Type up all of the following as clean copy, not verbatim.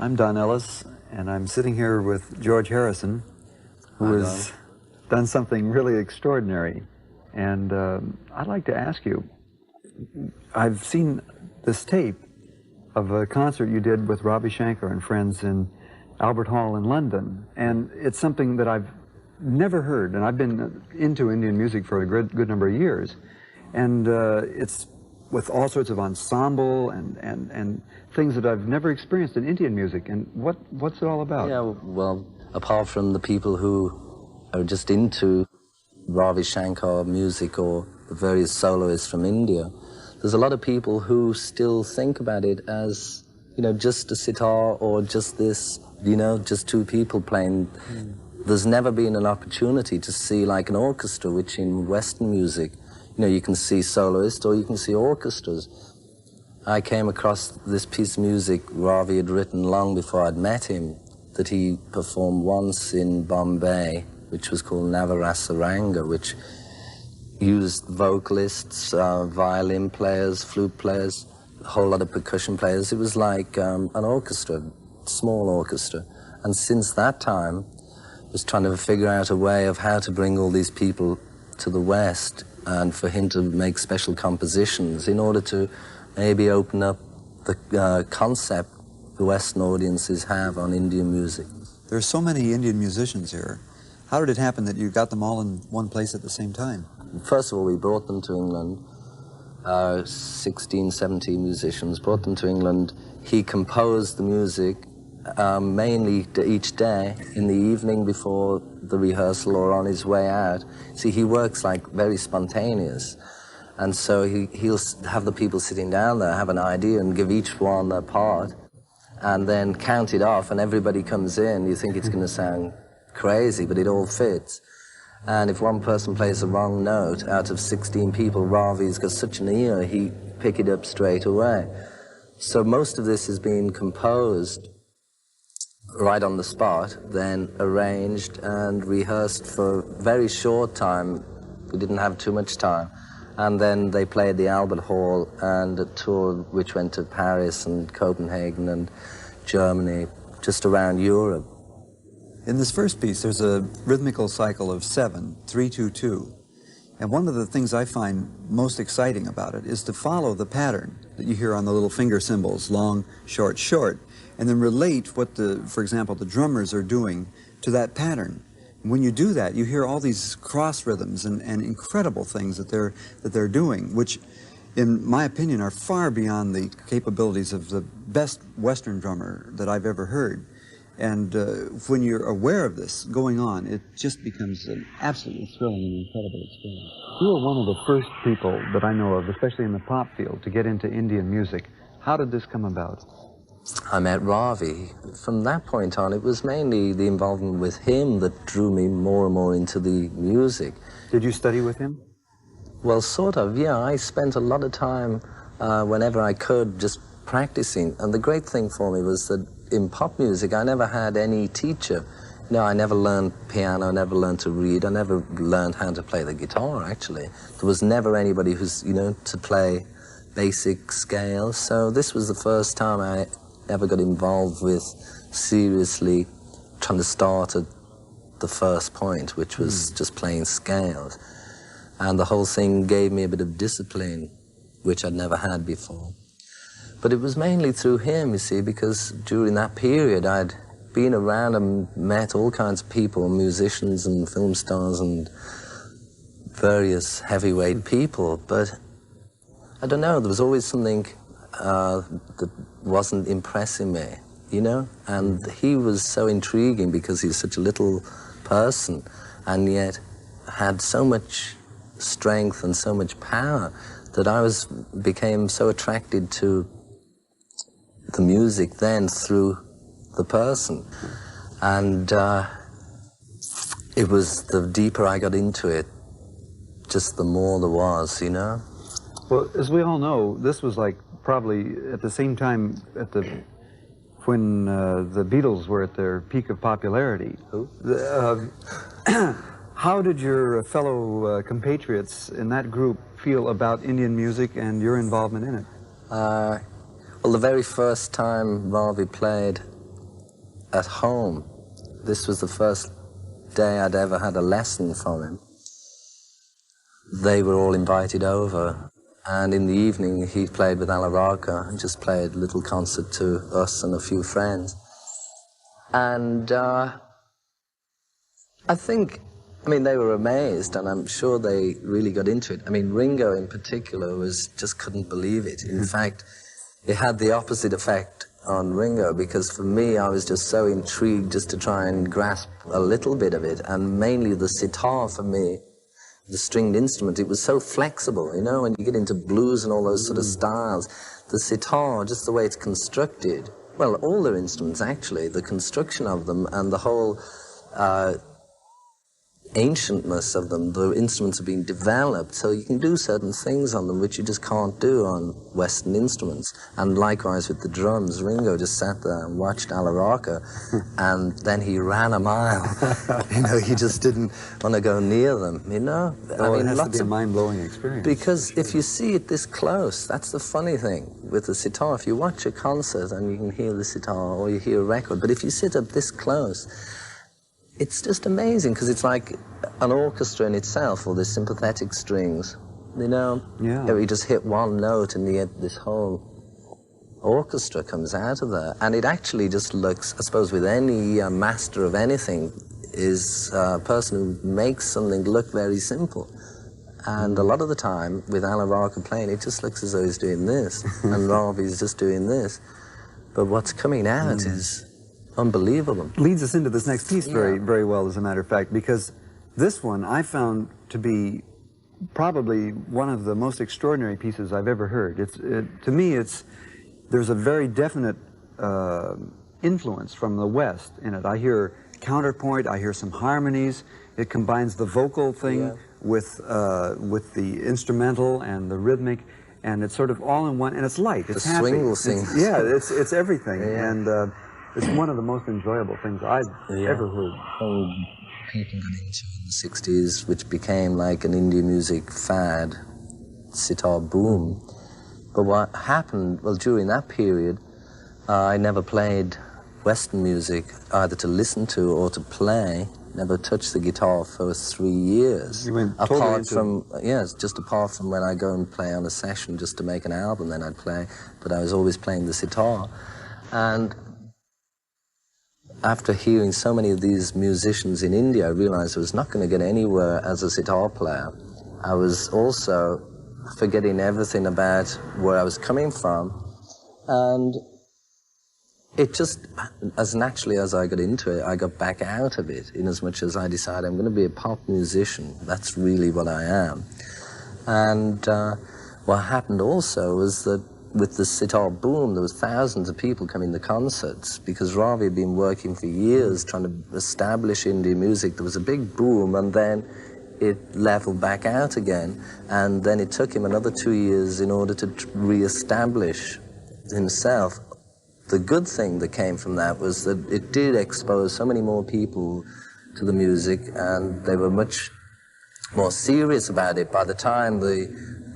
I'm Don Ellis, and I'm sitting here with George Harrison, who has done something really extraordinary. And I'd like to ask you, I've seen this tape of a concert you did with Ravi Shankar and friends in Albert Hall in London, and it's something that I've never heard, and I've been into Indian music for a good number of years, and it's with all sorts of ensemble and things that I've never experienced in Indian music. And what's it all about? Yeah, well, apart from the people who are just into Ravi Shankar music or the various soloists from India, there's a lot of people who still think about it as, you know, just a sitar or just this, you know, just two people playing. There's never been an opportunity to see like an orchestra, which in Western music, you know, you can see soloists or you can see orchestras. I came across this piece of music Ravi had written long before I'd met him, that he performed once in Bombay, which was called Navarasaranga, which used vocalists, violin players, flute players, a whole lot of percussion players. It was like an orchestra, small orchestra. And since that time, I was trying to figure out a way of how to bring all these people to the West and for him to make special compositions in order to maybe open up the concept the Western audiences have on Indian music. There are so many Indian musicians here. How did it happen that you got them all in one place at the same time? First of all, we brought them to England, 16, 17 musicians, brought them to England. He composed the music mainly each day in the evening before the rehearsal or on his way out. See, he works like very spontaneous. And so he'll have the people sitting down there, have an idea and give each one their part and then count it off and everybody comes in. You think it's going to sound crazy, but it all fits. And if one person plays the wrong note out of 16 people, Ravi's got such an ear, he pick it up straight away. So most of this has been composed right on the spot, then arranged and rehearsed for a very short time. We didn't have too much time. And then they played the Albert Hall and a tour which went to Paris and Copenhagen and Germany, just around Europe. In this first piece, there's a rhythmical cycle of 7, 3, 2, 2. And one of the things I find most exciting about it is to follow the pattern that you hear on the little finger cymbals, long, short, short, and then relate what for example, the drummers are doing to that pattern. And when you do that, you hear all these cross rhythms and incredible things that they're doing, which, in my opinion, are far beyond the capabilities of the best Western drummer that I've ever heard. And when you're aware of this going on, it just becomes an absolutely thrilling and incredible experience. You were one of the first people that I know of, especially in the pop field, to get into Indian music. How did this come about? I met Ravi. From that point on, it was mainly the involvement with him that drew me more and more into the music. Did you study with him? Well, sort of, yeah. I spent a lot of time, whenever I could, just practicing. And the great thing for me was that in pop music, I never had any teacher. You know, I never learned piano, never learned to read, I never learned how to play the guitar, actually. There was never anybody who's, you know, to play basic scales. So this was the first time I ever got involved with seriously trying to start at the first point, which was just playing scales. And the whole thing gave me a bit of discipline, which I'd never had before. But it was mainly through him, you see, because during that period I'd been around and met all kinds of people, musicians and film stars and various heavyweight people, but I don't know, there was always something that wasn't impressing me, you know? And he was so intriguing because he was such a little person and yet had so much strength and so much power that I became so attracted to the music then through the person. And it was, the deeper I got into it, just the more there was, you know? Well, as we all know, this was like probably at the same time when the Beatles were at their peak of popularity. Who? How did your fellow compatriots in that group feel about Indian music and your involvement in it? Well, the very first time Ravi played at home. This was the first day I'd ever had a lesson from him. They were all invited over, and in the evening he played with Alaraka and just played a little concert to us and a few friends. And I mean, they were amazed, and I'm sure they really got into it. I mean, Ringo in particular just couldn't believe it. In fact, it had the opposite effect on Ringo, because for me, I was just so intrigued just to try and grasp a little bit of it, and mainly the sitar for me, the stringed instrument, it was so flexible, you know, when you get into blues and all those sort of styles, the sitar, just the way it's constructed, well, all their instruments actually, the construction of them and the whole ancientness of them, the instruments are being developed, so you can do certain things on them which you just can't do on Western instruments. And likewise with the drums, Ringo just sat there and watched Alaraka, and then he ran a mile. You know, he just didn't want to go near them, you know? Well, it has to be a mind-blowing experience. Because if you see it this close, that's the funny thing with the sitar. If you watch a concert and you can hear the sitar or you hear a record, but if you sit up this close, it's just amazing, because it's like an orchestra in itself, or the sympathetic strings, you know? Yeah. You just hit one note and yet this whole orchestra comes out of there. And it actually just looks, I suppose with any master of anything, is a person who makes something look very simple. And a lot of the time, with Alaraka playing, it just looks as though he's doing this, and Ravi's just doing this. But what's coming out is unbelievable. Leads us into this next piece very well, as a matter of fact, because this one I found to be probably one of the most extraordinary pieces I've ever heard. To me, there's a very definite influence from the West in it. I hear counterpoint, I hear some harmonies. It combines the vocal thing with the instrumental and the rhythmic, and it's sort of all in one, and it's light, it's happy. Swing thing. Yeah, it's everything. And it's one of the most enjoyable things I've ever heard. People got into in the 60s, which became like an indie music fad, sitar boom. But what happened, well, during that period, I never played Western music, either to listen to or to play. Never touched the guitar for 3 years. You went totally just apart from when I go and play on a session just to make an album, then I'd play. But I was always playing the sitar. And after hearing so many of these musicians in India, I realized I was not going to get anywhere as a sitar player. I was also forgetting everything about where I was coming from. And it just, as naturally as I got into it, I got back out of it, in as much as I decided I'm going to be a pop musician. That's really what I am. And what happened also was that with the sitar boom, there was thousands of people coming to concerts, because Ravi had been working for years trying to establish Indian music. There was a big boom, and then it leveled back out again. And then it took him another 2 years in order to re-establish himself. The good thing that came from that was that it did expose so many more people to the music, and they were much more serious about it. By the time the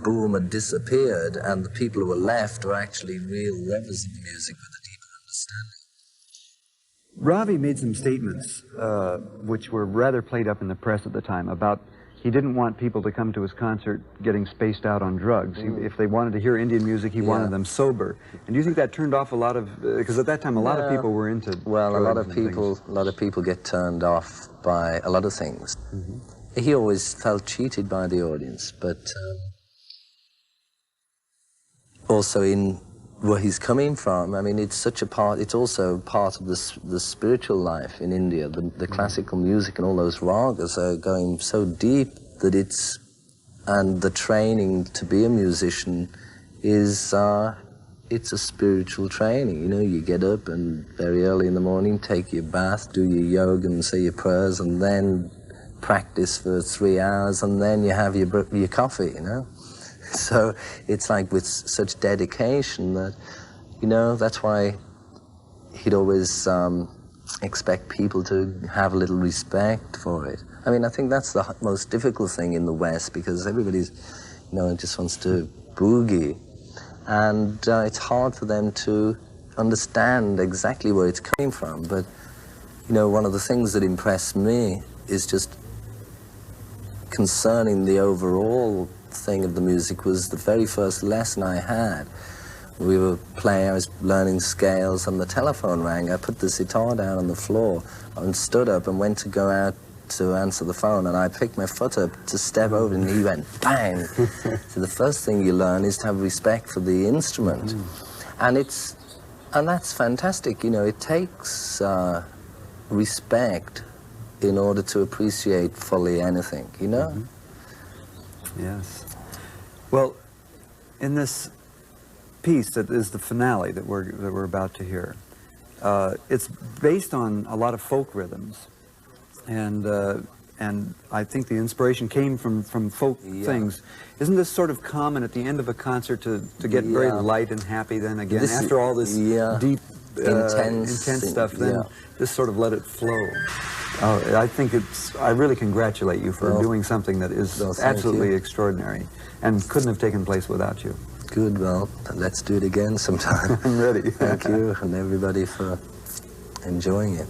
boom had disappeared, and the people who were left were actually real lovers of the music with a deeper understanding. Ravi made some statements which were rather played up in the press at the time about he didn't want people to come to his concert getting spaced out on drugs. If they wanted to hear Indian music, he wanted them sober. And do you think that turned off a lot of, because at that time a lot of people were into well, a lot of things. people get turned off by a lot of things. He always felt cheated by the audience, but also in where he's coming from, I mean, it's such a part, it's also part of the spiritual life in India. The classical music and all those ragas are going so deep that and the training to be a musician is, it's a spiritual training. You know, you get up and very early in the morning, take your bath, do your yoga and say your prayers, and then practice for 3 hours, and then you have your coffee, you know. So it's like with such dedication that, you know, that's why he'd always expect people to have a little respect for it. I mean, I think that's the most difficult thing in the West, because everybody's, you know, just wants to boogie. And it's hard for them to understand exactly where it's coming from. But, you know, one of the things that impressed me is just concerning the overall thing of the music was the very first lesson I had. We were playing, I was learning scales, and the telephone rang. I put the sitar down on the floor and stood up and went to go out to answer the phone, and I picked my foot up to step over, and he went bang. So the first thing you learn is to have respect for the instrument. And that's fantastic. You know, it takes respect in order to appreciate fully anything, you know? Yes. Well, in this piece that is the finale that we're about to hear, it's based on a lot of folk rhythms, and I think the inspiration came from folk things. Isn't this sort of common at the end of a concert to get very light and happy then again, after all this deep, intense stuff, then just sort of let it flow? I think I really congratulate you for doing something that is absolutely extraordinary and couldn't have taken place without you. Good, well, let's do it again sometime. I'm ready. Thank you, and everybody for enjoying it.